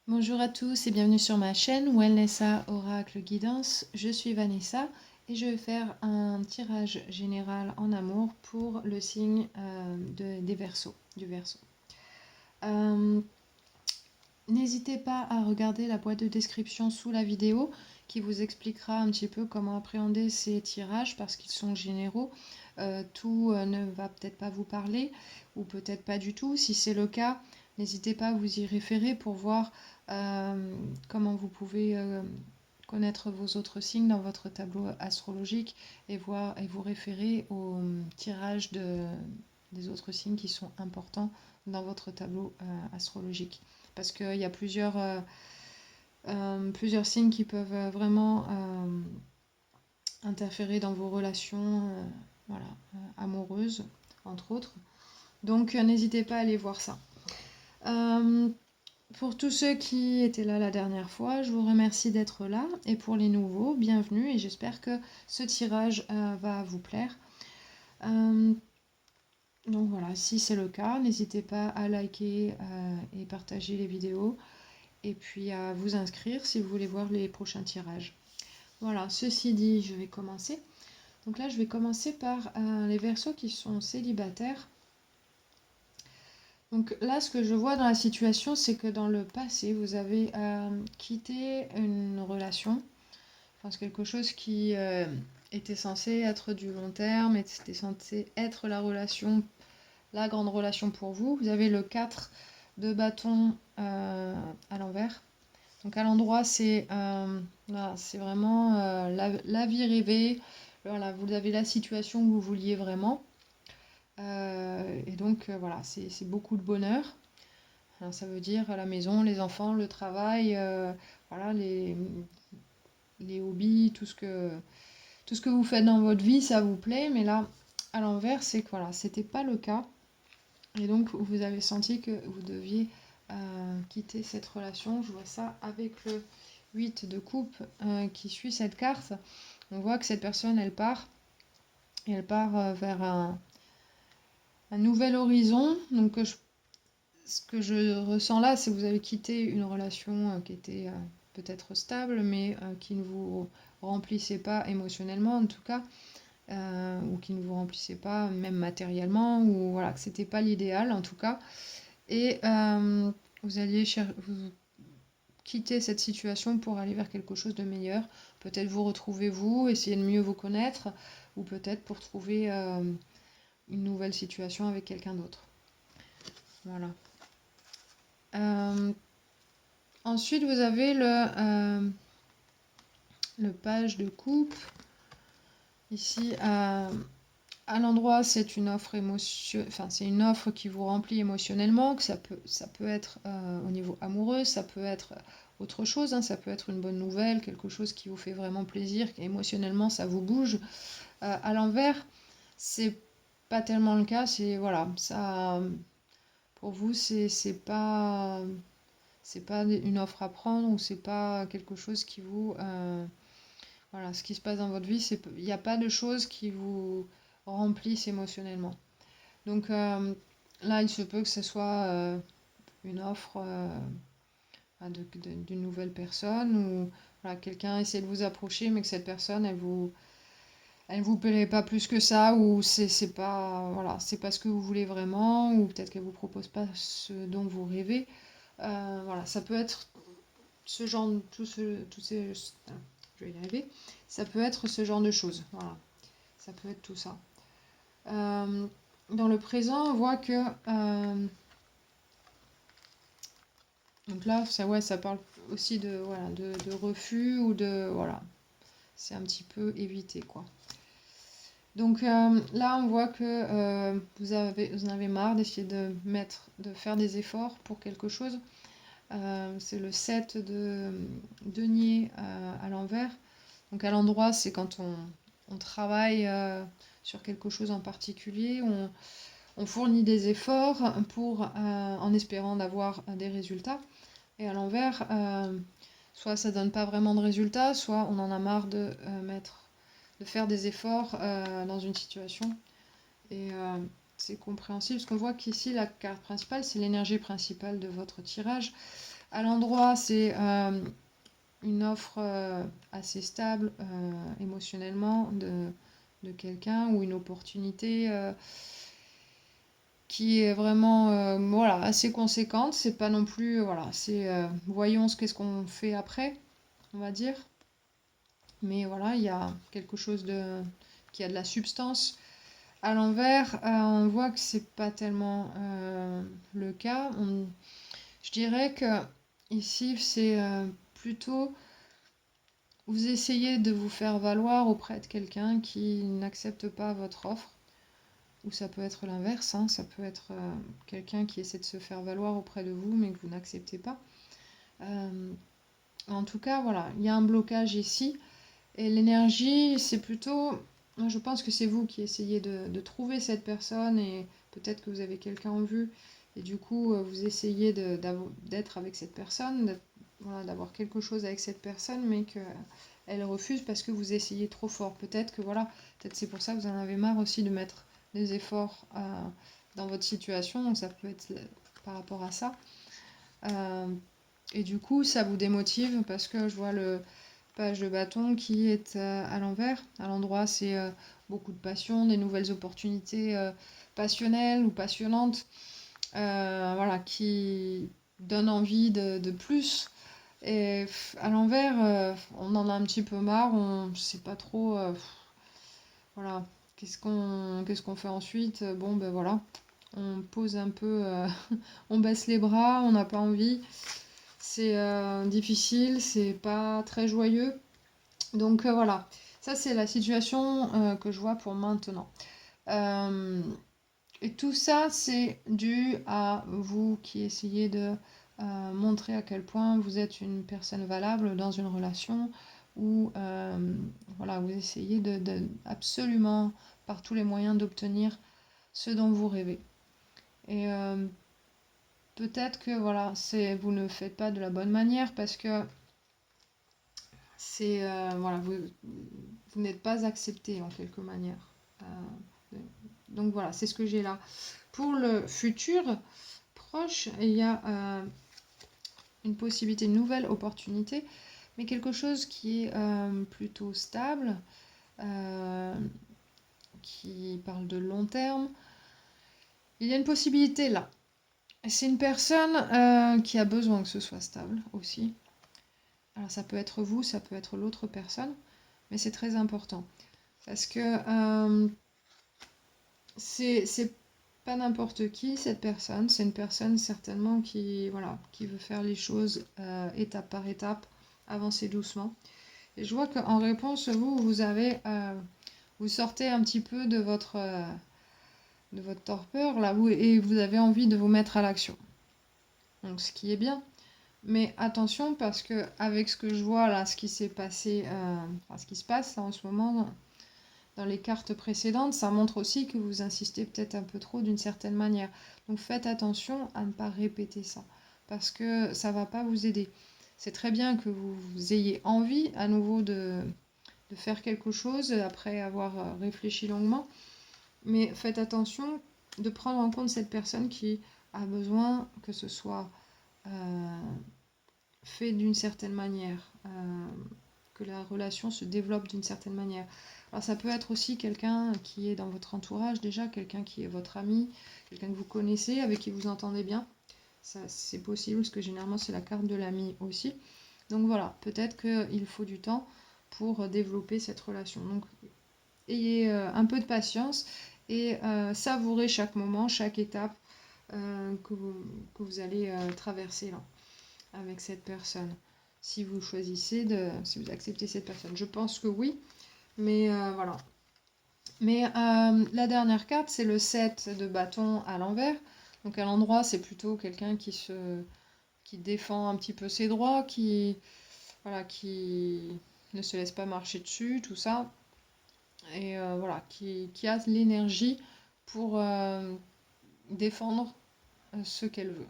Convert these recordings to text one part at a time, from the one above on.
Bonjour à tous et bienvenue sur ma chaîne Wellnessa Oracle Guidance. Je suis Vanessa et je vais faire un tirage général en amour pour le signe des Verseaux, du Verseau. N'hésitez pas à regarder la boîte de description sous la vidéo qui vous expliquera un petit peu comment appréhender ces tirages parce qu'ils sont généraux. Tout ne va peut-être pas vous parler ou peut-être pas du tout. Si c'est le cas, n'hésitez pas à vous y référer pour voir comment vous pouvez connaître vos autres signes dans votre tableau astrologique et vous référer au tirage des autres signes qui sont importants dans votre tableau astrologique. Parce qu'il y a plusieurs signes qui peuvent vraiment interférer dans vos relations voilà, amoureuses, entre autres. Donc n'hésitez pas à aller voir ça. Pour tous ceux qui étaient là la dernière fois, je vous remercie d'être là. Et pour les nouveaux, bienvenue et j'espère que ce tirage va vous plaire. Donc voilà, si c'est le cas, n'hésitez pas à liker et partager les vidéos. Et puis à vous inscrire si vous voulez voir les prochains tirages. Voilà, ceci dit, je vais commencer. Donc là, je vais commencer par les Verseaux qui sont célibataires. Donc là, ce que je vois dans la situation, c'est que dans le passé, vous avez quitté une relation, enfin, c'est quelque chose qui était censé être du long terme, et c'était censé être la grande relation pour vous. Vous avez le 4 de bâton à l'envers. Donc à l'endroit, voilà, c'est vraiment la vie rêvée. Voilà, vous avez la situation que vous vouliez vraiment. Et donc voilà, c'est beaucoup de bonheur. Alors, ça veut dire la maison, les enfants, le travail, voilà, les hobbies, tout ce que vous faites dans votre vie, ça vous plaît. Mais là, à l'envers, c'est que voilà, c'était pas le cas. Et donc vous avez senti que vous deviez quitter cette relation. Je vois ça avec le 8 de coupe qui suit cette carte. On voit que cette personne, elle part. Et elle part vers un nouvel horizon. Donc ce que je ressens là, c'est que vous avez quitté une relation qui était peut-être stable, mais qui ne vous remplissait pas émotionnellement en tout cas. Ou qui ne vous remplissait pas même matériellement, ou voilà, que c'était pas l'idéal en tout cas. Et vous alliez vous quitter cette situation pour aller vers quelque chose de meilleur. Peut-être vous retrouver vous, essayer de mieux vous connaître, ou peut-être pour trouver une nouvelle situation avec quelqu'un d'autre. Voilà. Ensuite, vous avez le page de coupe. Ici, à l'endroit, c'est une offre c'est une offre qui vous remplit émotionnellement, que ça peut être au niveau amoureux, ça peut être autre chose, hein, ça peut être une bonne nouvelle, quelque chose qui vous fait vraiment plaisir, émotionnellement ça vous bouge. À l'envers, c'est pas tellement le cas, c'est voilà, ça pour vous c'est pas une offre à prendre ou c'est pas quelque chose qui vous voilà, ce qui se passe dans votre vie, il n'y a pas de choses qui vous remplissent émotionnellement. Donc là, il se peut que ce soit une offre d'une nouvelle personne ou voilà, quelqu'un essaie de vous approcher, mais que cette personne, elle vous plairait pas plus que ça, ou c'est pas, voilà, c'est pas ce que vous voulez vraiment, ou peut-être qu'elle vous propose pas ce dont vous rêvez. Voilà, ça peut être ce genre, tous ces, je vais y arriver. Ça peut être ce genre de choses. Voilà, ça peut être tout ça. Dans le présent, on voit que donc là, ça parle aussi voilà, de refus ou de voilà, c'est un petit peu évité quoi. Donc là, on voit que vous en avez marre d'essayer de faire des efforts pour quelque chose. C'est le 7 de denier à l'envers. Donc à l'endroit, c'est quand on travaille sur quelque chose en particulier, on fournit des efforts en espérant d'avoir des résultats. Et à l'envers, soit ça donne pas vraiment de résultats, soit on en a marre de faire des efforts dans une situation. Et c'est compréhensible, parce qu'on voit qu'ici, la carte principale, c'est l'énergie principale de votre tirage. À l'endroit, c'est une offre assez stable émotionnellement de quelqu'un ou une opportunité qui est vraiment voilà, assez conséquente. C'est pas non plus, voilà, c'est voyons qu'est-ce qu'on fait après, on va dire. Mais voilà, il y a quelque chose qui a de la substance. À l'envers, on voit que c'est pas tellement le cas. Je dirais que ici, c'est plutôt vous essayez de vous faire valoir auprès de quelqu'un qui n'accepte pas votre offre. Ou ça peut être l'inverse, hein, ça peut être quelqu'un qui essaie de se faire valoir auprès de vous, mais que vous n'acceptez pas. En tout cas, voilà, il y a un blocage ici. Et l'énergie, c'est plutôt, je pense que c'est vous qui essayez de trouver cette personne et peut-être que vous avez quelqu'un en vue. Et du coup, vous essayez d'être avec cette personne, voilà, d'avoir quelque chose avec cette personne, mais qu'elle refuse parce que vous essayez trop fort. Peut-être que voilà, peut-être c'est pour ça que vous en avez marre aussi de mettre des efforts dans votre situation. Donc ça peut être par rapport à ça. Et du coup, ça vous démotive parce que je vois le page de bâton qui est à l'envers. À l'endroit, c'est beaucoup de passion, des nouvelles opportunités passionnelles ou passionnantes, voilà, qui donnent envie de plus. Et à l'envers, on en a un petit peu marre, on ne sait pas trop, voilà, qu'est-ce qu'on fait ensuite. Bon, ben voilà, on pose un peu, on baisse les bras, on n'a pas envie. C'est difficile, c'est pas très joyeux. Donc voilà, ça c'est la situation que je vois pour maintenant. Et tout ça, c'est dû à vous qui essayez de montrer à quel point vous êtes une personne valable dans une relation où voilà, vous essayez absolument par tous les moyens d'obtenir ce dont vous rêvez. Et peut-être que voilà, vous ne faites pas de la bonne manière parce que c'est voilà, vous n'êtes pas accepté en quelque manière. Donc voilà, c'est ce que j'ai là. Pour le futur proche, il y a une possibilité, une nouvelle opportunité, mais quelque chose qui est plutôt stable, qui parle de long terme. Il y a une possibilité là. C'est une personne qui a besoin que ce soit stable aussi. Alors ça peut être vous, ça peut être l'autre personne, mais c'est très important. Parce que c'est pas n'importe qui cette personne, c'est une personne certainement qui, voilà, qui veut faire les choses étape par étape, avancer doucement. Et je vois qu'en réponse, vous sortez un petit peu de votre torpeur là, et vous avez envie de vous mettre à l'action. Donc ce qui est bien. Mais attention parce que avec ce que je vois là, ce qui s'est passé, ce qui se passe là, en ce moment dans les cartes précédentes, ça montre aussi que vous insistez peut-être un peu trop d'une certaine manière. Donc faites attention à ne pas répéter ça, parce que ça ne va pas vous aider. C'est très bien que vous ayez envie à nouveau de faire quelque chose après avoir réfléchi longuement, mais faites attention de prendre en compte cette personne qui a besoin que ce soit fait d'une certaine manière, que la relation se développe d'une certaine manière. Alors ça peut être aussi quelqu'un qui est dans votre entourage déjà, quelqu'un qui est votre ami, quelqu'un que vous connaissez, avec qui vous entendez bien. Ça, c'est possible, parce que généralement c'est la carte de l'ami aussi. Donc voilà, peut-être qu'il faut du temps pour développer cette relation. Donc ayez un peu de patience et savourez chaque moment, chaque étape que vous allez traverser là, avec cette personne. Si vous si vous acceptez cette personne. Je pense que oui, mais voilà. Mais la dernière carte, c'est le 7 de bâton à l'envers. Donc à l'endroit, c'est plutôt quelqu'un qui défend un petit peu ses droits, voilà, qui ne se laisse pas marcher dessus, tout ça. Et voilà, qui a l'énergie pour défendre ce qu'elle veut.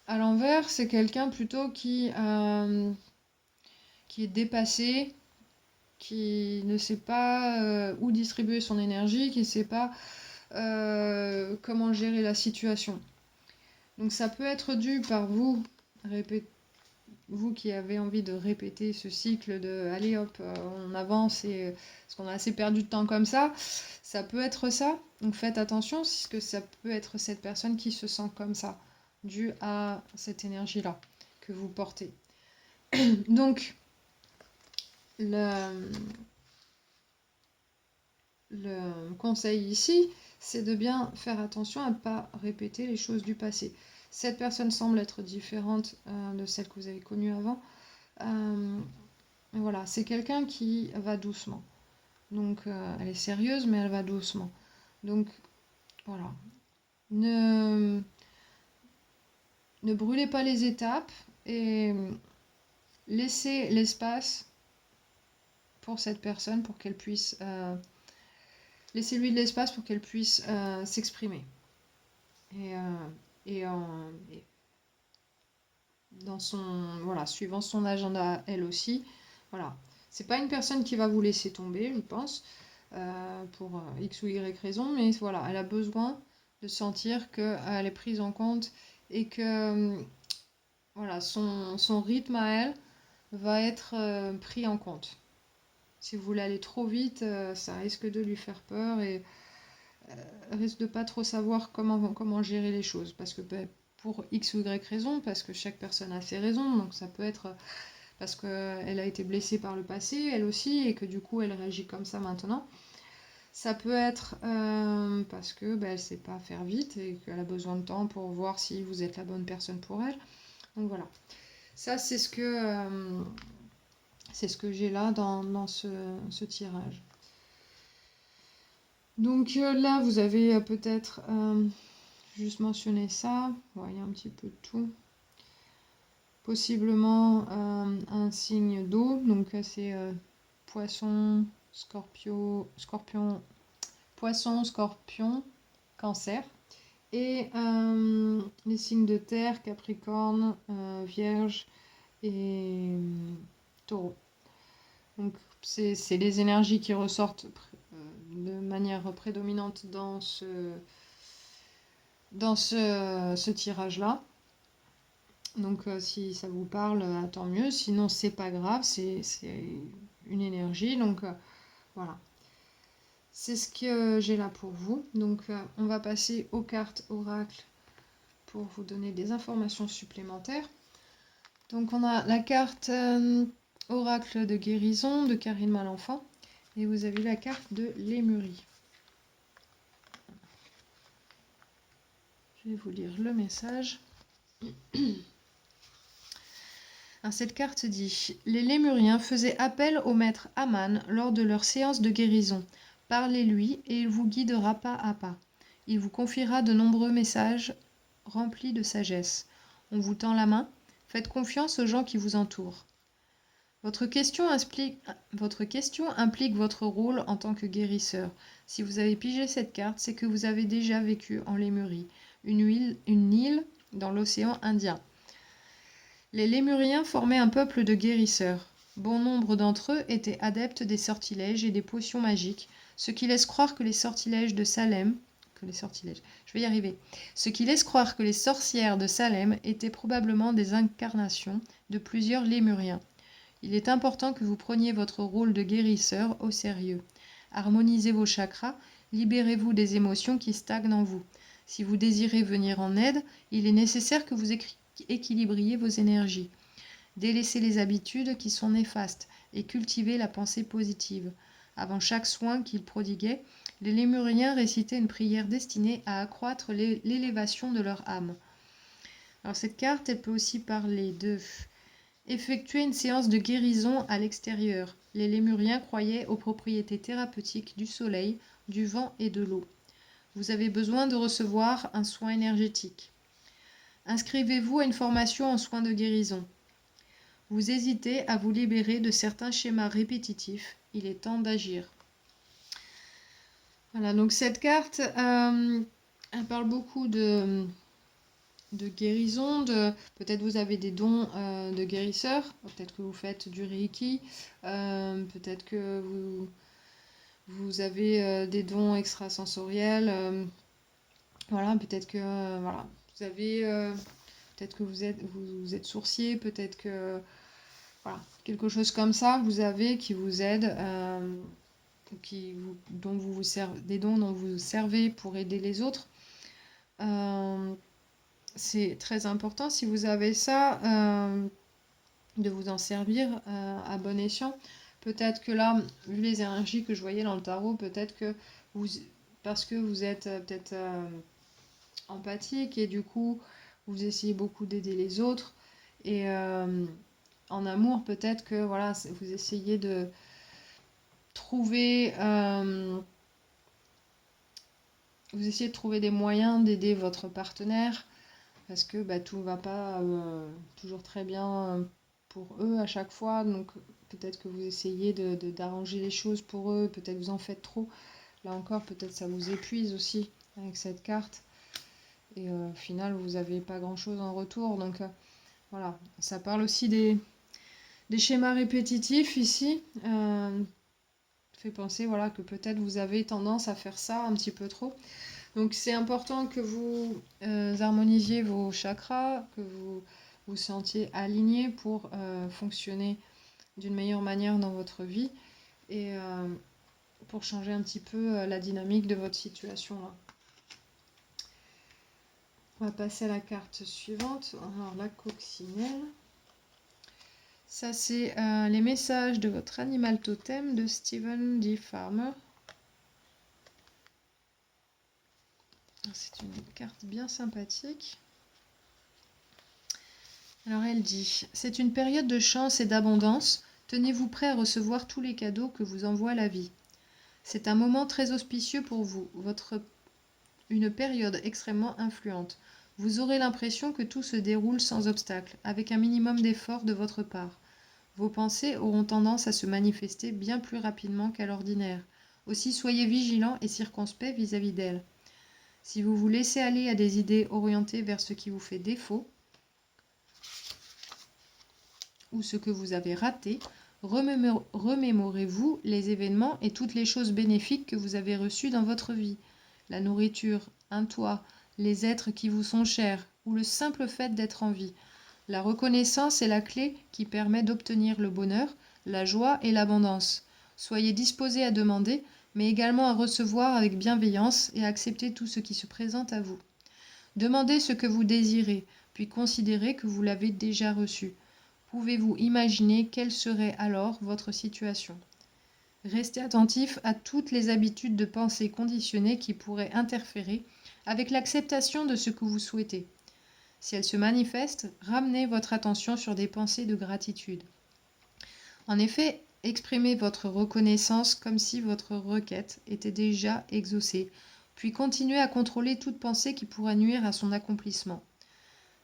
À l'envers, c'est quelqu'un plutôt qui est dépassé, qui ne sait pas où distribuer son énergie, qui ne sait pas comment gérer la situation. Donc ça peut être dû par vous vous qui avez envie de répéter ce cycle de allez hop, on avance et parce qu'on a assez perdu de temps comme ça peut être ça. Donc faites attention, parce que ça peut être cette personne qui se sent comme ça, dû à cette énergie-là que vous portez. Donc le conseil ici, c'est de bien faire attention à ne pas répéter les choses du passé. Cette personne semble être différente de celle que vous avez connue avant. Voilà, c'est quelqu'un qui va doucement. Donc, elle est sérieuse, mais elle va doucement. Donc, voilà. Ne brûlez pas les étapes et laissez l'espace pour cette personne pour qu'elle puisse... laissez-lui de l'espace pour qu'elle puisse s'exprimer. Et dans suivant son agenda elle aussi. Voilà. C'est pas une personne qui va vous laisser tomber, je pense, pour X ou Y raison, mais voilà, elle a besoin de sentir qu'elle est prise en compte et que voilà, son rythme à elle va être pris en compte. Si vous voulez aller trop vite, ça risque de lui faire peur et risque de pas trop savoir comment gérer les choses. Parce que pour X ou Y raison, parce que chaque personne a ses raisons, donc ça peut être parce qu'elle a été blessée par le passé, elle aussi, et que du coup elle réagit comme ça maintenant. Ça peut être parce que elle sait pas faire vite et qu'elle a besoin de temps pour voir si vous êtes la bonne personne pour elle. Donc voilà. Ça, c'est ce que j'ai là dans ce tirage. Donc là, vous avez peut-être juste mentionné ça. Ouais, il y a un petit peu de tout. Possiblement un signe d'eau. Donc c'est poisson, scorpion, poisson, scorpion, cancer. Et les signes de terre, capricorne, vierge et taureau. Donc c'est les énergies qui ressortent de manière prédominante dans ce tirage-là. Donc si ça vous parle, tant mieux. Sinon, c'est pas grave, c'est une énergie. Donc voilà. C'est ce que j'ai là pour vous. Donc on va passer aux cartes oracle pour vous donner des informations supplémentaires. Donc on a la carte oracle de guérison de Karine Malenfant. Et vous avez la carte de Lémurie. Je vais vous lire le message. Alors, cette carte dit « Les Lémuriens faisaient appel au maître Aman lors de leur séance de guérison. Parlez-lui et il vous guidera pas à pas. Il vous confiera de nombreux messages remplis de sagesse. On vous tend la main. Faites confiance aux gens qui vous entourent. Votre question implique votre rôle en tant que guérisseur. Si vous avez pigé cette carte, c'est que vous avez déjà vécu en Lémurie, une île dans l'océan Indien. Les Lémuriens formaient un peuple de guérisseurs. Bon nombre d'entre eux étaient adeptes des sortilèges et des potions magiques, ce qui laisse croire que les sortilèges de Salem... Ce qui laisse croire que les sorcières de Salem étaient probablement des incarnations de plusieurs Lémuriens. Il est important que vous preniez votre rôle de guérisseur au sérieux. Harmonisez vos chakras, libérez-vous des émotions qui stagnent en vous. Si vous désirez venir en aide, il est nécessaire que vous équilibriez vos énergies. Délaissez les habitudes qui sont néfastes et cultivez la pensée positive. Avant chaque soin qu'ils prodiguaient, les Lémuriens récitaient une prière destinée à accroître l'élévation de leur âme. Alors cette carte, elle peut aussi parler de effectuer une séance de guérison à l'extérieur. Les Lémuriens croyaient aux propriétés thérapeutiques du soleil, du vent et de l'eau. Vous avez besoin de recevoir un soin énergétique. Inscrivez-vous à une formation en soins de guérison. Vous hésitez à vous libérer de certains schémas répétitifs. Il est temps d'agir. Voilà, donc cette carte, elle parle beaucoup de guérison, peut-être vous avez des dons de guérisseur, peut-être que vous faites du Reiki, peut-être que vous avez des dons extrasensoriels, voilà, peut-être que voilà, vous avez peut-être que vous êtes sourcier, peut-être que voilà, quelque chose comme ça que vous avez qui vous aide, des dons dont vous vous servez pour aider les autres. C'est très important si vous avez ça, de vous en servir à bon escient. Peut-être que là, vu les énergies que je voyais dans le tarot, peut-être que vous, parce que vous êtes peut-être empathique et du coup vous essayez beaucoup d'aider les autres et en amour peut-être que voilà vous essayez de trouver des moyens d'aider votre partenaire parce que bah, tout va pas toujours très bien pour eux à chaque fois, donc peut-être que vous essayez d'arranger les choses pour eux, peut-être vous en faites trop, là encore peut-être ça vous épuise aussi avec cette carte et au final vous n'avez pas grand chose en retour, donc voilà, ça parle aussi des schémas répétitifs ici, fait penser voilà, que peut-être vous avez tendance à faire ça un petit peu trop. Donc c'est important que vous harmonisiez vos chakras, que vous vous sentiez aligné pour fonctionner d'une meilleure manière dans votre vie et pour changer un petit peu la dynamique de votre situation là. On va passer à la carte suivante, alors la coccinelle. Ça c'est les messages de votre animal totem de Stephen D. Farmer. C'est une carte bien sympathique. Alors elle dit, c'est une période de chance et d'abondance, tenez-vous prêt à recevoir tous les cadeaux que vous envoie la vie. C'est un moment très auspicieux pour vous, une période extrêmement influente. Vous aurez l'impression que tout se déroule sans obstacle, avec un minimum d'effort de votre part. Vos pensées auront tendance à se manifester bien plus rapidement qu'à l'ordinaire. Aussi soyez vigilants et circonspects vis-à-vis d'elles. Si vous vous laissez aller à des idées orientées vers ce qui vous fait défaut, ou ce que vous avez raté, remémorez-vous les événements et toutes les choses bénéfiques que vous avez reçues dans votre vie. La nourriture, un toit, les êtres qui vous sont chers, ou le simple fait d'être en vie. La reconnaissance est la clé qui permet d'obtenir le bonheur, la joie et l'abondance. Soyez disposés à demander, mais également à recevoir avec bienveillance et à accepter tout ce qui se présente à vous. Demandez ce que vous désirez, puis considérez que vous l'avez déjà reçu. Pouvez-vous imaginer quelle serait alors votre situation? Restez attentif à toutes les habitudes de pensée conditionnées qui pourraient interférer avec l'acceptation de ce que vous souhaitez. Si elles se manifestent, ramenez votre attention sur des pensées de gratitude. En effet, exprimez votre reconnaissance comme si votre requête était déjà exaucée, puis continuez à contrôler toute pensée qui pourrait nuire à son accomplissement.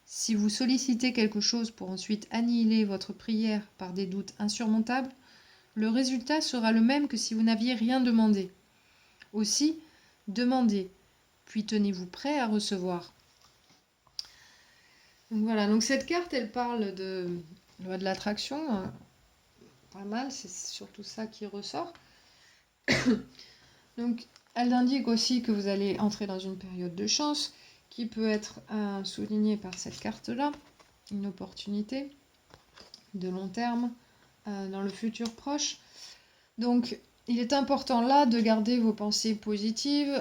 Si vous sollicitez quelque chose pour ensuite annihiler votre prière par des doutes insurmontables, le résultat sera le même que si vous n'aviez rien demandé. Aussi, demandez, puis tenez-vous prêt à recevoir. Donc voilà, donc cette carte, elle parle de loi de l'attraction, pas mal, c'est surtout ça qui ressort. Donc, elle indique aussi que vous allez entrer dans une période de chance, qui peut être soulignée par cette carte-là, une opportunité de long terme dans le futur proche. Donc, il est important là de garder vos pensées positives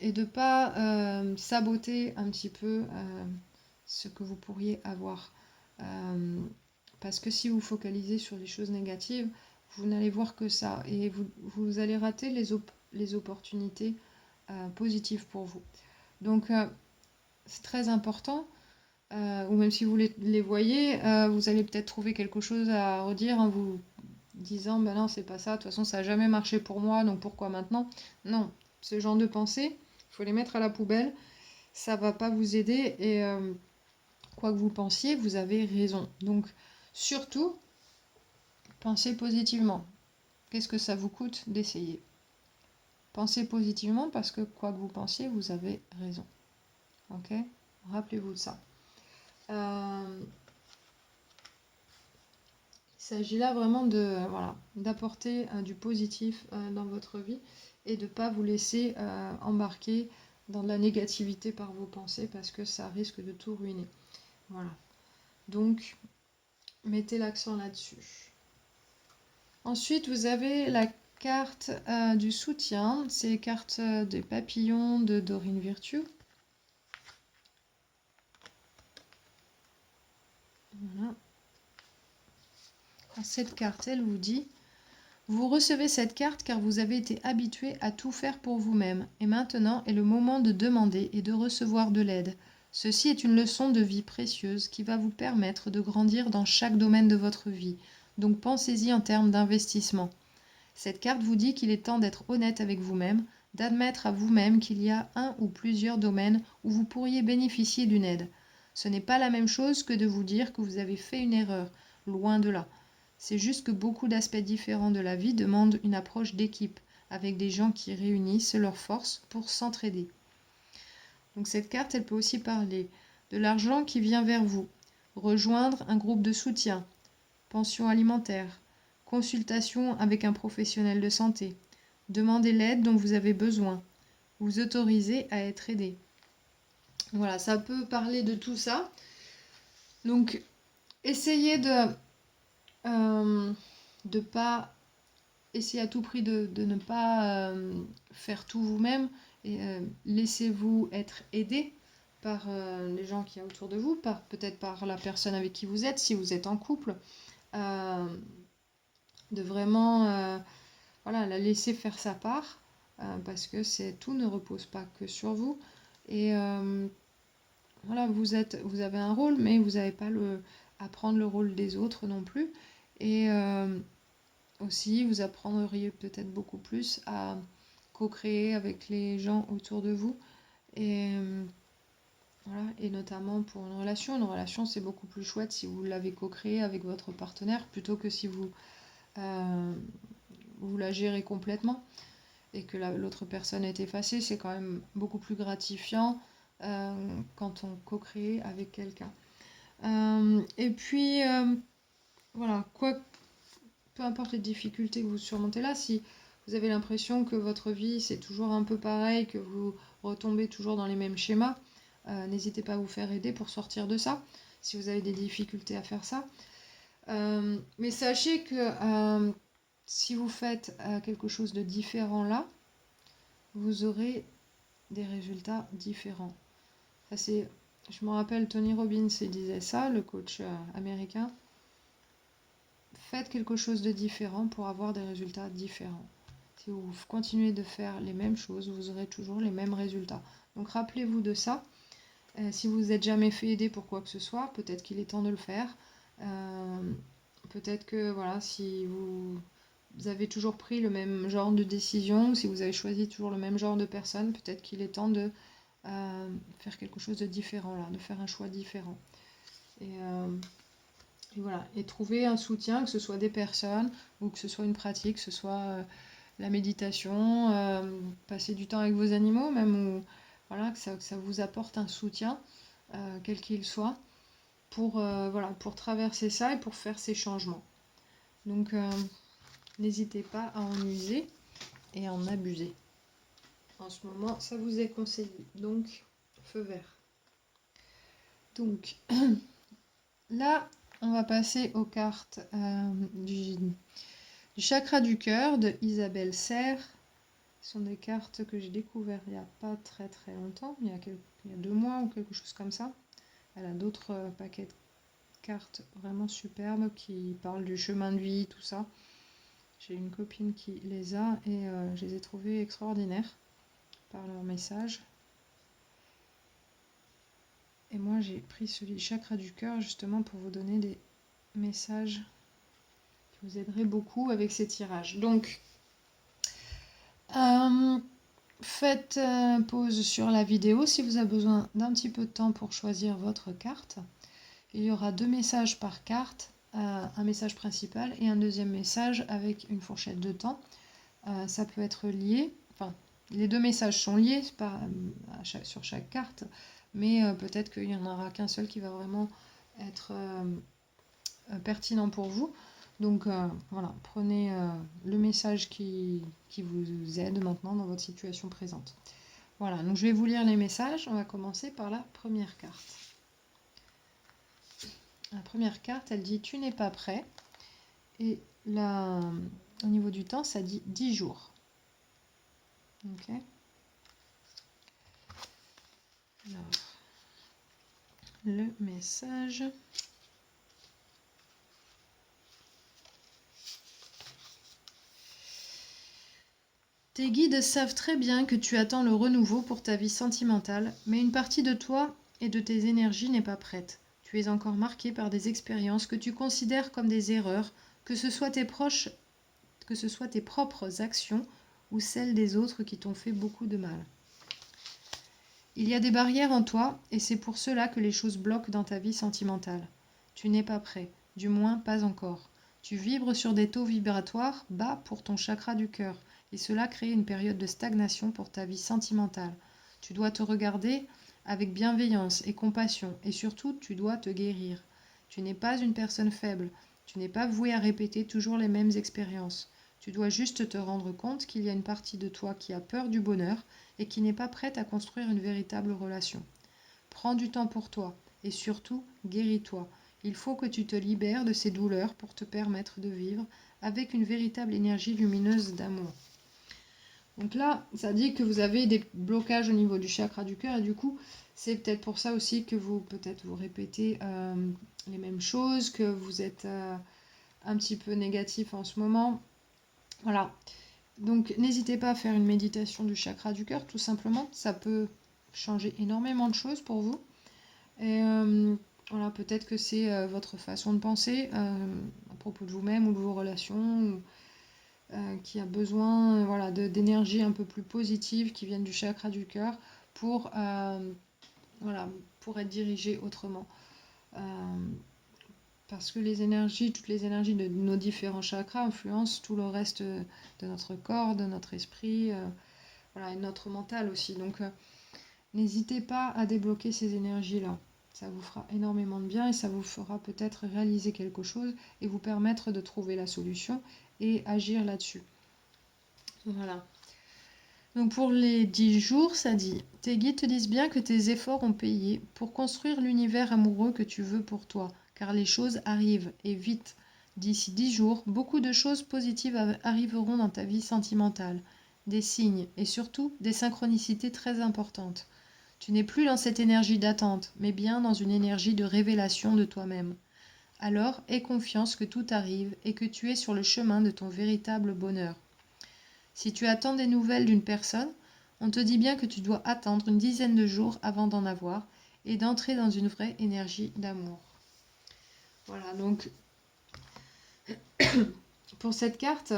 et de ne pas saboter un petit peu ce que vous pourriez avoir. Parce que si vous focalisez sur les choses négatives, vous n'allez voir que ça et vous allez rater les opportunités positives pour vous. Donc, c'est très important. Ou même si vous les voyez, vous allez peut-être trouver quelque chose à redire en vous disant ben non, c'est pas ça, de toute façon ça n'a jamais marché pour moi, donc pourquoi maintenant? Non, ce genre de pensée, il faut les mettre à la poubelle, ça va pas vous aider et quoi que vous pensiez, vous avez raison. Donc surtout, pensez positivement. Qu'est-ce que ça vous coûte d'essayer? Pensez positivement parce que quoi que vous pensiez, vous avez raison. Ok? Rappelez-vous de ça. Il s'agit là vraiment d'apporter du positif dans votre vie et de ne pas vous laisser embarquer dans de la négativité par vos pensées parce que ça risque de tout ruiner. Voilà. Donc, mettez l'accent là-dessus. Ensuite, vous avez la carte du soutien. C'est les cartes des papillons de Dorine Virtue. Voilà. Cette carte, elle vous dit: vous recevez cette carte car vous avez été habitué à tout faire pour vous-même, et maintenant est le moment de demander et de recevoir de l'aide. Ceci est une leçon de vie précieuse qui va vous permettre de grandir dans chaque domaine de votre vie, donc pensez-y en termes d'investissement. Cette carte vous dit qu'il est temps d'être honnête avec vous-même, d'admettre à vous-même qu'il y a un ou plusieurs domaines où vous pourriez bénéficier d'une aide. Ce n'est pas la même chose que de vous dire que vous avez fait une erreur, loin de là. C'est juste que beaucoup d'aspects différents de la vie demandent une approche d'équipe, avec des gens qui réunissent leurs forces pour s'entraider. Donc cette carte, elle peut aussi parler de l'argent qui vient vers vous, rejoindre un groupe de soutien, pension alimentaire, consultation avec un professionnel de santé, demander l'aide dont vous avez besoin, vous autoriser à être aidé. Voilà, ça peut parler de tout ça. Donc, essayez de pas essayer à tout prix de ne pas faire tout vous-même et laissez-vous être aidé par les gens qui y a autour de vous, peut-être par la personne avec qui vous êtes, si vous êtes en couple, de vraiment voilà, la laisser faire sa part, parce que tout ne repose pas que sur vous. Et voilà, vous avez un rôle, mais vous n'avez pas à prendre le rôle des autres non plus. Et aussi, vous apprendriez peut-être beaucoup plus à co-créer avec les gens autour de vous. Et voilà, et notamment pour une relation. Une relation, c'est beaucoup plus chouette si vous l'avez co-créé avec votre partenaire plutôt que si vous la gérez complètement et que l'autre personne est effacée. C'est quand même beaucoup plus gratifiant quand on co-crée avec quelqu'un. Et puis, voilà, peu importe les difficultés que vous surmontez là, si vous avez l'impression que votre vie c'est toujours un peu pareil, que vous retombez toujours dans les mêmes schémas, n'hésitez pas à vous faire aider pour sortir de ça, si vous avez des difficultés à faire ça. Mais sachez que si vous faites quelque chose de différent là, vous aurez des résultats différents. Ça, je me rappelle, Tony Robbins disait ça, le coach américain. Faites quelque chose de différent pour avoir des résultats différents. Si vous continuez de faire les mêmes choses, vous aurez toujours les mêmes résultats. Donc rappelez-vous de ça. Si vous n'êtes jamais fait aider pour quoi que ce soit, peut-être qu'il est temps de le faire. Peut-être que voilà, si vous avez toujours pris le même genre de décision, si vous avez choisi toujours le même genre de personne, peut-être qu'il est temps de faire quelque chose de différent là, de faire un choix différent. Et voilà, et trouver un soutien, que ce soit des personnes ou que ce soit une pratique, que ce soit la méditation, passer du temps avec vos animaux, même ou voilà, que ça vous apporte un soutien, quel qu'il soit, pour, voilà, pour traverser ça et pour faire ces changements. Donc n'hésitez pas à en user et à en abuser. En ce moment, ça vous est conseillé. Donc, feu vert. Donc, là, on va passer aux cartes du chakra du cœur de Isabelle Serre. Ce sont des cartes que j'ai découvertes il n'y a pas très très longtemps, il y a 2 mois ou quelque chose comme ça. Elle a d'autres paquets de cartes vraiment superbes qui parlent du chemin de vie, tout ça. J'ai une copine qui les a et je les ai trouvées extraordinaires par leur message. Et moi j'ai pris celui chakra du cœur justement pour vous donner des messages qui vous aideraient beaucoup avec ces tirages. Donc, faites pause sur la vidéo si vous avez besoin d'un petit peu de temps pour choisir votre carte. Il y aura 2 messages par carte, un message principal et un deuxième message avec une fourchette de temps. Ça peut être lié, enfin les 2 messages sont liés sur chaque carte, mais peut-être qu'il n'y en aura qu'un seul qui va vraiment être pertinent pour vous. Donc voilà, prenez le message qui vous aide maintenant dans votre situation présente. Voilà, donc je vais vous lire les messages. On va commencer par la première carte. La première carte, elle dit tu n'es pas prêt. Et là, au niveau du temps, ça dit 10 jours. Ok. Alors, le message. Tes guides savent très bien que tu attends le renouveau pour ta vie sentimentale, mais une partie de toi et de tes énergies n'est pas prête. Tu es encore marqué par des expériences que tu considères comme des erreurs, que ce soit tes proches, que ce soit tes propres actions ou celles des autres qui t'ont fait beaucoup de mal. Il y a des barrières en toi et c'est pour cela que les choses bloquent dans ta vie sentimentale. Tu n'es pas prêt, du moins pas encore. Tu vibres sur des taux vibratoires bas pour ton chakra du cœur et cela crée une période de stagnation pour ta vie sentimentale. Tu dois te regarder avec bienveillance et compassion et surtout tu dois te guérir. Tu n'es pas une personne faible, tu n'es pas voué à répéter toujours les mêmes expériences. Tu dois juste te rendre compte qu'il y a une partie de toi qui a peur du bonheur et qui n'est pas prête à construire une véritable relation. Prends du temps pour toi et surtout guéris-toi. Il faut que tu te libères de ces douleurs pour te permettre de vivre avec une véritable énergie lumineuse d'amour. Donc là, ça dit que vous avez des blocages au niveau du chakra du cœur et du coup, c'est peut-être pour ça aussi que vous peut-être vous répétez les mêmes choses, que vous êtes un petit peu négatif en ce moment. Voilà. Donc n'hésitez pas à faire une méditation du chakra du cœur, tout simplement. Ça peut changer énormément de choses pour vous. Et voilà, peut-être que c'est votre façon de penser à propos de vous-même ou de vos relations, qui a besoin voilà, d'énergie un peu plus positive qui viennent du chakra du cœur pour, voilà, pour être dirigé autrement. Parce que les énergies, toutes les énergies de nos différents chakras influencent tout le reste de notre corps, de notre esprit, voilà, et notre mental aussi. Donc n'hésitez pas à débloquer ces énergies-là. Ça vous fera énormément de bien et ça vous fera peut-être réaliser quelque chose et vous permettre de trouver la solution et agir là-dessus. Voilà. Donc pour les 10 jours, ça dit, tes guides te disent bien que tes efforts ont payé pour construire l'univers amoureux que tu veux pour toi, car les choses arrivent, et vite. D'ici 10 jours, beaucoup de choses positives arriveront dans ta vie sentimentale, des signes et surtout des synchronicités très importantes. Tu n'es plus dans cette énergie d'attente, mais bien dans une énergie de révélation de toi-même. Alors, aie confiance que tout arrive et que tu es sur le chemin de ton véritable bonheur. Si tu attends des nouvelles d'une personne, on te dit bien que tu dois attendre une dizaine de jours avant d'en avoir et d'entrer dans une vraie énergie d'amour. Voilà, donc pour cette carte,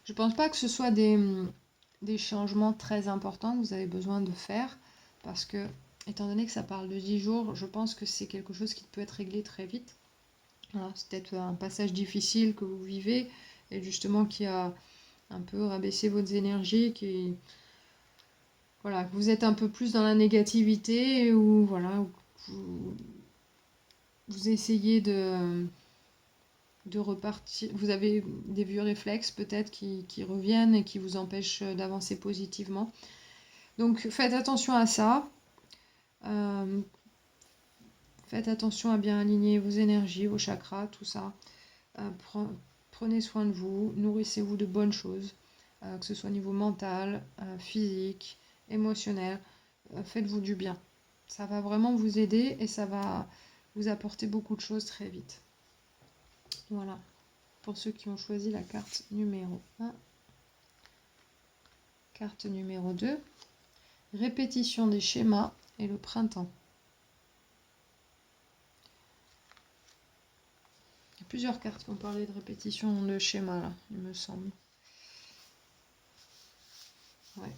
je ne pense pas que ce soit des changements très importants que vous avez besoin de faire parce que, étant donné que ça parle de 10 jours, je pense que c'est quelque chose qui peut être réglé très vite. Voilà, c'est peut-être un passage difficile que vous vivez et justement qui a un peu rabaissé vos énergies, qui voilà, que vous êtes un peu plus dans la négativité ou voilà, vous essayez de repartir, vous avez des vieux réflexes peut-être qui reviennent et qui vous empêchent d'avancer positivement. Donc faites attention à ça. Faites attention à bien aligner vos énergies, vos chakras, tout ça. Prenez soin de vous, nourrissez-vous de bonnes choses, que ce soit au niveau mental, physique, émotionnel. Faites-vous du bien. Ça va vraiment vous aider et ça va vous apporter beaucoup de choses très vite. Voilà, pour ceux qui ont choisi la carte numéro 1. Carte numéro 2, répétition des schémas et le printemps. Il y a plusieurs cartes qui ont parlé de répétition de schémas là, il me semble. Ouais.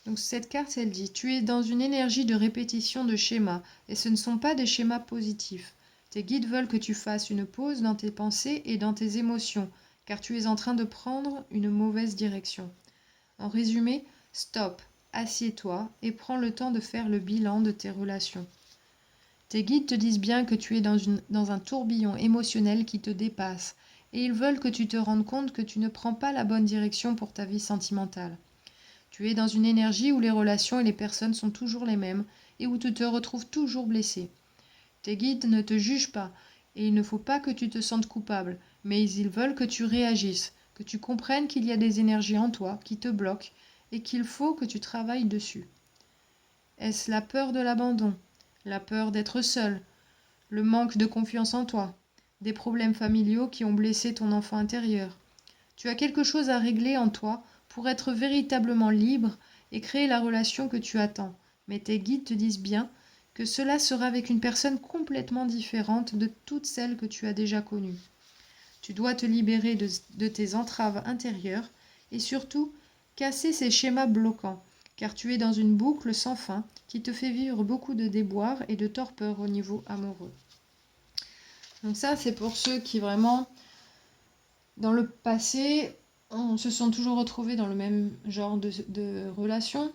Donc cette carte, elle dit, tu es dans une énergie de répétition de schémas, et ce ne sont pas des schémas positifs. Tes guides veulent que tu fasses une pause dans tes pensées et dans tes émotions, car tu es en train de prendre une mauvaise direction. En résumé, stop, assieds-toi et prends le temps de faire le bilan de tes relations. Tes guides te disent bien que tu es dans un tourbillon émotionnel qui te dépasse, et ils veulent que tu te rendes compte que tu ne prends pas la bonne direction pour ta vie sentimentale. Tu es dans une énergie où les relations et les personnes sont toujours les mêmes et où tu te retrouves toujours blessé. Tes guides ne te jugent pas et il ne faut pas que tu te sentes coupable, mais ils veulent que tu réagisses, que tu comprennes qu'il y a des énergies en toi qui te bloquent et qu'il faut que tu travailles dessus. Est-ce la peur de l'abandon, la peur d'être seul, le manque de confiance en toi, des problèmes familiaux qui ont blessé ton enfant intérieur? Tu as quelque chose à régler en toi pour être véritablement libre et créer la relation que tu attends. Mais tes guides te disent bien que cela sera avec une personne complètement différente de toutes celles que tu as déjà connues. Tu dois te libérer de tes entraves intérieures et surtout casser ces schémas bloquants, car tu es dans une boucle sans fin qui te fait vivre beaucoup de déboires et de torpeur au niveau amoureux. Donc ça, c'est pour ceux qui vraiment, dans le passé, se sont toujours retrouvés dans le même genre de relations,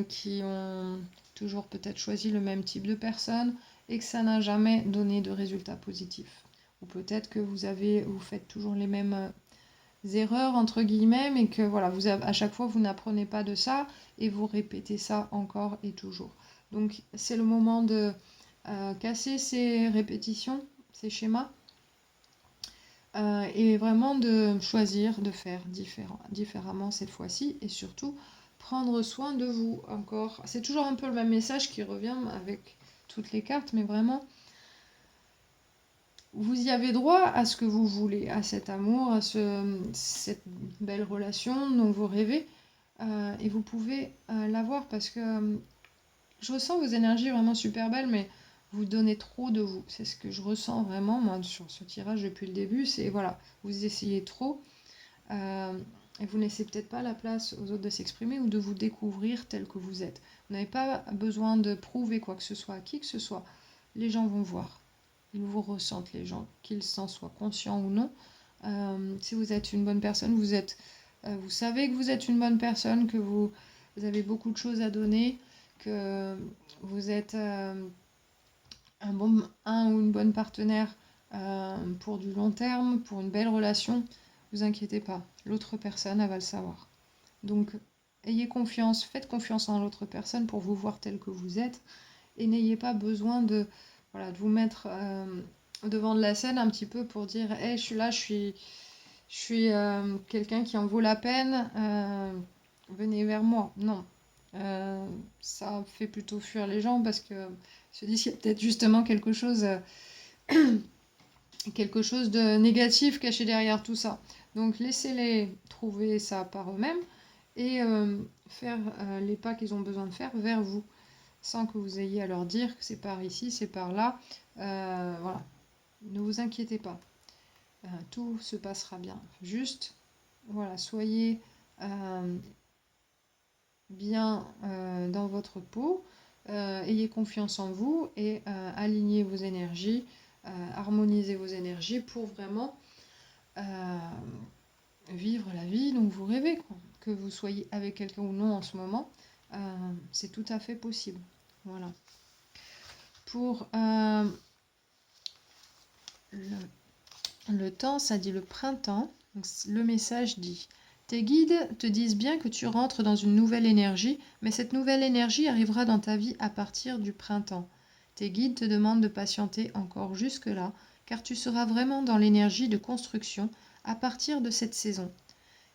qui ont toujours peut-être choisi le même type de personne et que ça n'a jamais donné de résultats positifs. Ou peut-être que vous faites toujours les mêmes erreurs, entre guillemets, mais que voilà, à chaque fois, vous n'apprenez pas de ça et vous répétez ça encore et toujours. Donc, c'est le moment de casser ces répétitions, ces schémas, et vraiment de choisir de faire différemment cette fois-ci et surtout prendre soin de vous encore. C'est toujours un peu le même message qui revient avec toutes les cartes, mais vraiment, vous y avez droit à ce que vous voulez, à cet amour, à cette belle relation dont vous rêvez, et vous pouvez l'avoir parce que je ressens vos énergies vraiment super belles, mais vous donnez trop de vous. C'est ce que je ressens vraiment, moi, sur ce tirage depuis le début. C'est, voilà, vous essayez trop, et vous ne laissez peut-être pas la place aux autres de s'exprimer ou de vous découvrir tel que vous êtes. Vous n'avez pas besoin de prouver quoi que ce soit à qui que ce soit. Les gens vont voir. Ils vous ressentent, les gens, qu'ils s'en soient conscients ou non. Si vous êtes une bonne personne, vous savez que vous êtes une bonne personne, que vous avez beaucoup de choses à donner, que vous êtes un ou une bonne partenaire pour du long terme, pour une belle relation. Vous inquiétez pas, l'autre personne, elle va le savoir. Donc, ayez confiance, faites confiance en l'autre personne pour vous voir tel que vous êtes et n'ayez pas besoin de vous mettre devant de la scène un petit peu pour dire hey, je suis là, je suis quelqu'un qui en vaut la peine, venez vers moi. Non. Ça fait plutôt fuir les gens parce que se disent qu'il y a peut-être justement quelque chose de négatif caché derrière tout ça. Donc laissez-les trouver ça par eux-mêmes et faire les pas qu'ils ont besoin de faire vers vous, sans que vous ayez à leur dire que c'est par ici, c'est par là. Voilà. Ne vous inquiétez pas. Tout se passera bien. Juste, voilà, soyez bien dans votre peau, ayez confiance en vous et alignez vos énergies, harmonisez vos énergies pour vraiment vivre la vie dont vous rêvez, quoi. Que vous soyez avec quelqu'un ou non en ce moment, c'est tout à fait possible. Voilà. Pour le temps, ça dit le printemps. Donc, le message dit: tes guides te disent bien que tu rentres dans une nouvelle énergie, mais cette nouvelle énergie arrivera dans ta vie à partir du printemps. Tes guides te demandent de patienter encore jusque-là, car tu seras vraiment dans l'énergie de construction à partir de cette saison.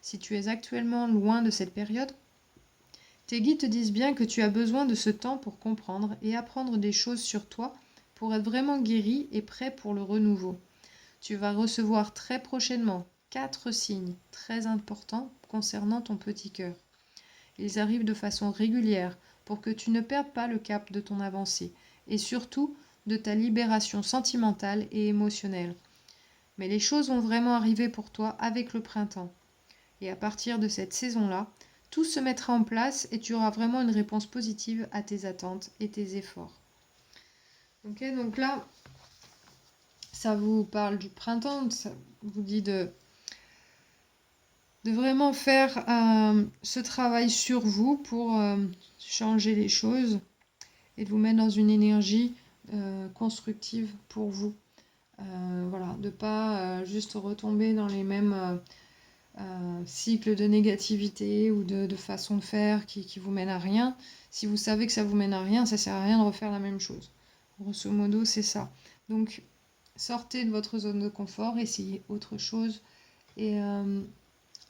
Si tu es actuellement loin de cette période, tes guides te disent bien que tu as besoin de ce temps pour comprendre et apprendre des choses sur toi pour être vraiment guéri et prêt pour le renouveau. Tu vas recevoir très prochainement 4 signes très importants concernant ton petit cœur. Ils arrivent de façon régulière pour que tu ne perdes pas le cap de ton avancée et surtout de ta libération sentimentale et émotionnelle. Mais les choses vont vraiment arriver pour toi avec le printemps. Et à partir de cette saison-là, tout se mettra en place et tu auras vraiment une réponse positive à tes attentes et tes efforts. Ok, donc là, ça vous parle du printemps, ça vous dit de vraiment faire ce travail sur vous pour changer les choses et de vous mettre dans une énergie constructive pour vous. Voilà, de ne pas juste retomber dans les mêmes cycles de négativité ou de façon de faire qui vous mènent à rien. Si vous savez que ça vous mène à rien, ça ne sert à rien de refaire la même chose. Grosso modo, c'est ça. Donc, sortez de votre zone de confort, essayez autre chose et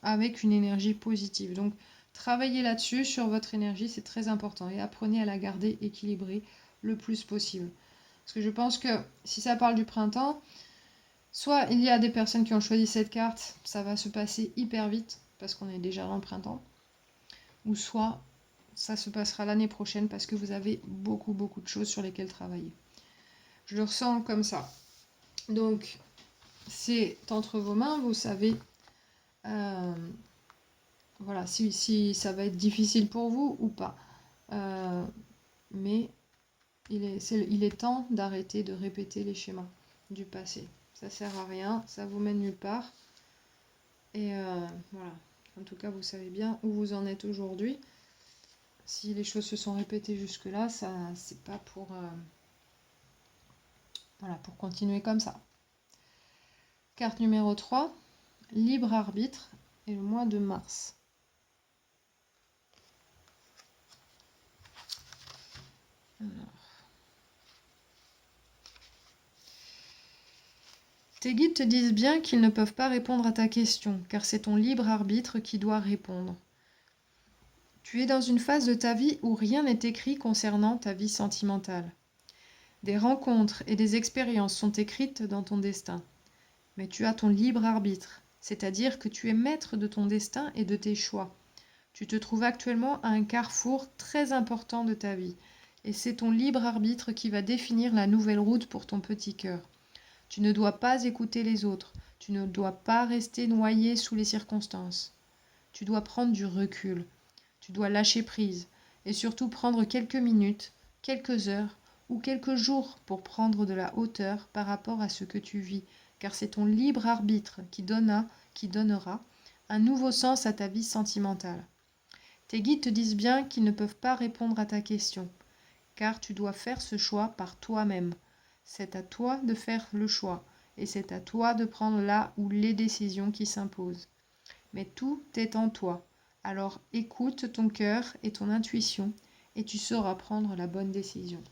avec une énergie positive. Donc, travaillez là-dessus, sur votre énergie, c'est très important et apprenez à la garder équilibrée le plus possible. Parce que je pense que si ça parle du printemps, soit il y a des personnes qui ont choisi cette carte, ça va se passer hyper vite parce qu'on est déjà dans le printemps, ou soit ça se passera l'année prochaine parce que vous avez beaucoup de choses sur lesquelles travailler. Je le ressens comme ça. Donc, c'est entre vos mains, vous savez voilà, si ça va être difficile pour vous ou pas. Mais il est temps d'arrêter de répéter les schémas du passé. Ça sert à rien, ça vous mène nulle part. Et voilà, en tout cas, vous savez bien où vous en êtes aujourd'hui. Si les choses se sont répétées jusque-là, ça, c'est pas pour, voilà, pour continuer comme ça. Carte numéro 3, libre arbitre et le mois de mars. Alors. Tes guides te disent bien qu'ils ne peuvent pas répondre à ta question, car c'est ton libre arbitre qui doit répondre. Tu es dans une phase de ta vie où rien n'est écrit concernant ta vie sentimentale. Des rencontres et des expériences sont écrites dans ton destin. Mais tu as ton libre arbitre, c'est-à-dire que tu es maître de ton destin et de tes choix. Tu te trouves actuellement à un carrefour très important de ta vie, et c'est ton libre arbitre qui va définir la nouvelle route pour ton petit cœur. Tu ne dois pas écouter les autres, tu ne dois pas rester noyé sous les circonstances. Tu dois prendre du recul, tu dois lâcher prise, et surtout prendre quelques minutes, quelques heures ou quelques jours pour prendre de la hauteur par rapport à ce que tu vis, car c'est ton libre arbitre qui donnera un nouveau sens à ta vie sentimentale. Tes guides te disent bien qu'ils ne peuvent pas répondre à ta question, car tu dois faire ce choix par toi-même. C'est à toi de faire le choix, et c'est à toi de prendre là ou les décisions qui s'imposent. Mais tout est en toi, alors écoute ton cœur et ton intuition, et tu sauras prendre la bonne décision.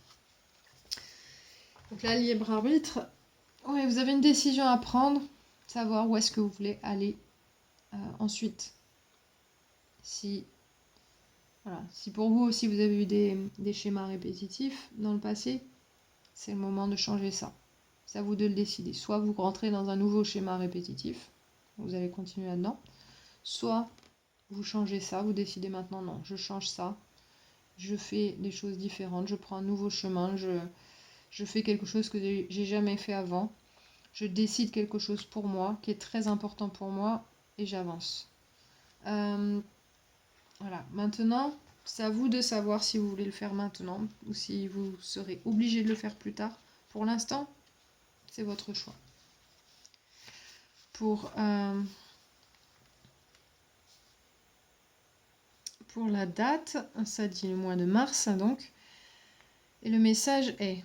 Donc là, libre arbitre, ouais, vous avez une décision à prendre, savoir où est-ce que vous voulez aller ensuite. Si pour vous aussi vous avez eu des schémas répétitifs dans le passé, c'est le moment de changer ça. C'est à vous de le décider. Soit vous rentrez dans un nouveau schéma répétitif, vous allez continuer là-dedans, soit vous changez ça, vous décidez maintenant, non, je change ça, je fais des choses différentes, je prends un nouveau chemin, je fais quelque chose que j'ai jamais fait avant, je décide quelque chose pour moi, qui est très important pour moi, et j'avance. Voilà, maintenant, c'est à vous de savoir si vous voulez le faire maintenant ou si vous serez obligé de le faire plus tard. Pour l'instant, c'est votre choix. Pour la date, ça dit le mois de mars donc. Et le message est: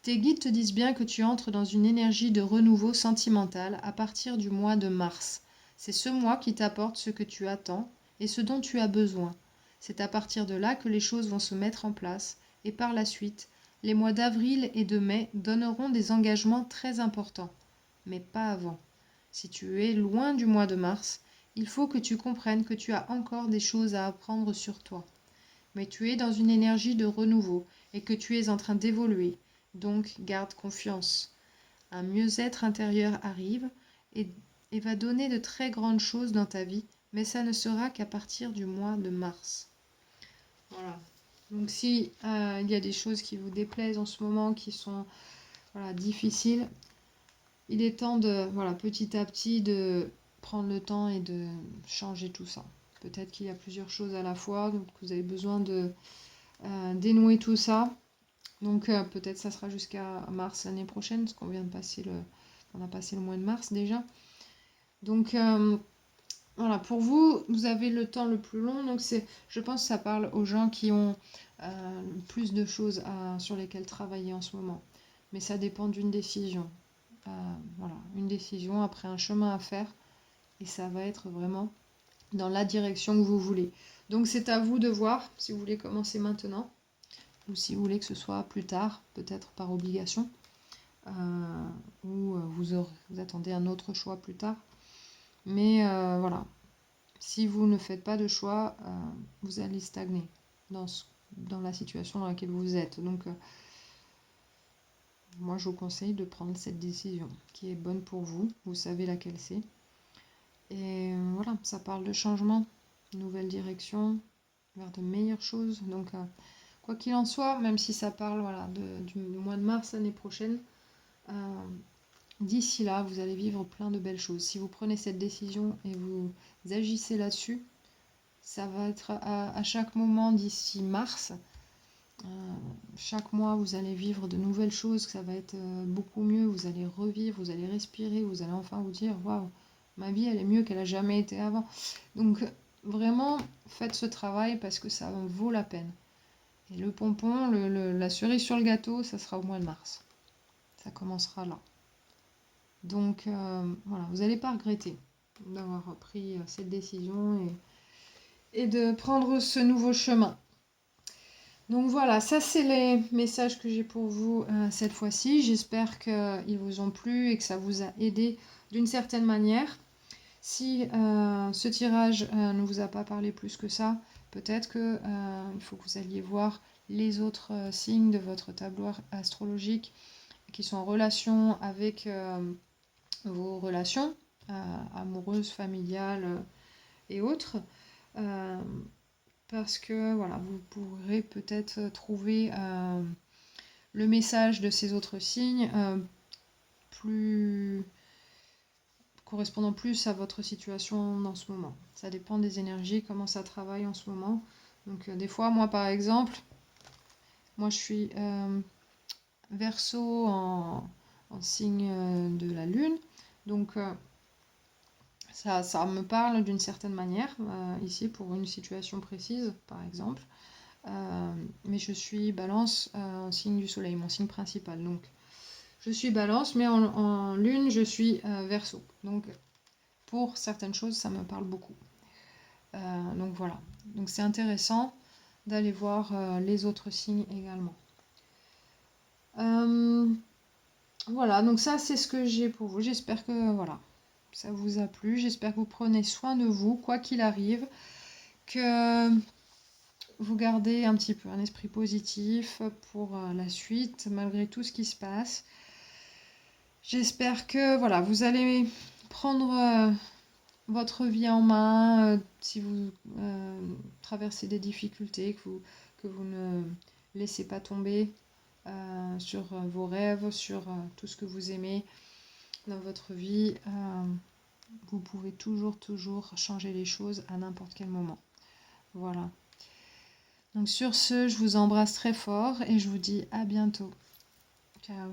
tes guides te disent bien que tu entres dans une énergie de renouveau sentimental à partir du mois de mars. C'est ce mois qui t'apporte ce que tu attends et ce dont tu as besoin. C'est à partir de là que les choses vont se mettre en place et par la suite, les mois d'avril et de mai donneront des engagements très importants. Mais pas avant. Si tu es loin du mois de mars, il faut que tu comprennes que tu as encore des choses à apprendre sur toi. Mais tu es dans une énergie de renouveau et que tu es en train d'évoluer. Donc garde confiance. Un mieux-être intérieur arrive et va donner de très grandes choses dans ta vie, mais ça ne sera qu'à partir du mois de mars. Voilà. Donc si il y a des choses qui vous déplaisent en ce moment, qui sont difficiles, il est temps de, petit à petit, de prendre le temps et de changer tout ça. Peut-être qu'il y a plusieurs choses à la fois, donc vous avez besoin de dénouer tout ça. Donc peut-être ça sera jusqu'à mars l'année prochaine, parce qu'on vient de passer on a passé le mois de mars déjà. Donc voilà, pour vous, vous avez le temps le plus long, donc je pense que ça parle aux gens qui ont plus de choses sur lesquelles travailler en ce moment. Mais ça dépend d'une décision. Voilà, une décision après un chemin à faire, et ça va être vraiment dans la direction que vous voulez. Donc c'est à vous de voir si vous voulez commencer maintenant ou si vous voulez que ce soit plus tard, peut-être par obligation, ou vous attendez un autre choix plus tard. Mais voilà, si vous ne faites pas de choix, vous allez stagner dans la situation dans laquelle vous êtes. Donc, moi, je vous conseille de prendre cette décision qui est bonne pour vous. Vous savez laquelle c'est. Et voilà, ça parle de changement, nouvelle direction, vers de meilleures choses. Donc, quoi qu'il en soit, même si ça parle voilà, du mois de mars l'année prochaine, d'ici là, vous allez vivre plein de belles choses. Si vous prenez cette décision et vous agissez là-dessus, ça va être à chaque moment d'ici mars. Chaque mois, vous allez vivre de nouvelles choses, ça va être beaucoup mieux. Vous allez revivre, vous allez respirer, vous allez enfin vous dire waouh, ma vie elle est mieux qu'elle a jamais été avant. Donc vraiment, faites ce travail parce que ça vaut la peine. Et le pompon, la cerise sur le gâteau, ça sera au mois de mars. Ça commencera là. Donc voilà, vous n'allez pas regretter d'avoir pris cette décision et de prendre ce nouveau chemin. Donc voilà, ça c'est les messages que j'ai pour vous cette fois-ci. J'espère qu'ils vous ont plu et que ça vous a aidé d'une certaine manière. Si ce tirage ne vous a pas parlé plus que ça, peut-être qu'il faut que vous alliez voir les autres signes de votre tableau astrologique qui sont en relation avec vos relations amoureuses, familiales et autres. Parce que voilà, vous pourrez peut-être trouver le message de ces autres signes correspondant plus à votre situation en ce moment. Ça dépend des énergies, comment ça travaille en ce moment. Donc des fois, moi par exemple, moi je suis Verseau en signe de la Lune. Donc ça me parle d'une certaine manière, ici pour une situation précise par exemple. Mais je suis Balance en signe du Soleil, mon signe principal. Donc je suis Balance, mais en Lune, je suis Verseau. Donc pour certaines choses, ça me parle beaucoup. Donc voilà. Donc c'est intéressant d'aller voir les autres signes également. Voilà, donc ça c'est ce que j'ai pour vous. J'espère que voilà, ça vous a plu. J'espère que vous prenez soin de vous, quoi qu'il arrive, que vous gardez un petit peu un esprit positif pour la suite, malgré tout ce qui se passe. J'espère que voilà, vous allez prendre votre vie en main si vous traversez des difficultés, que vous ne laissez pas tomber sur vos rêves, sur tout ce que vous aimez dans votre vie. Vous pouvez toujours changer les choses à n'importe quel moment. Voilà. Donc sur ce, je vous embrasse très fort et je vous dis à bientôt. Ciao.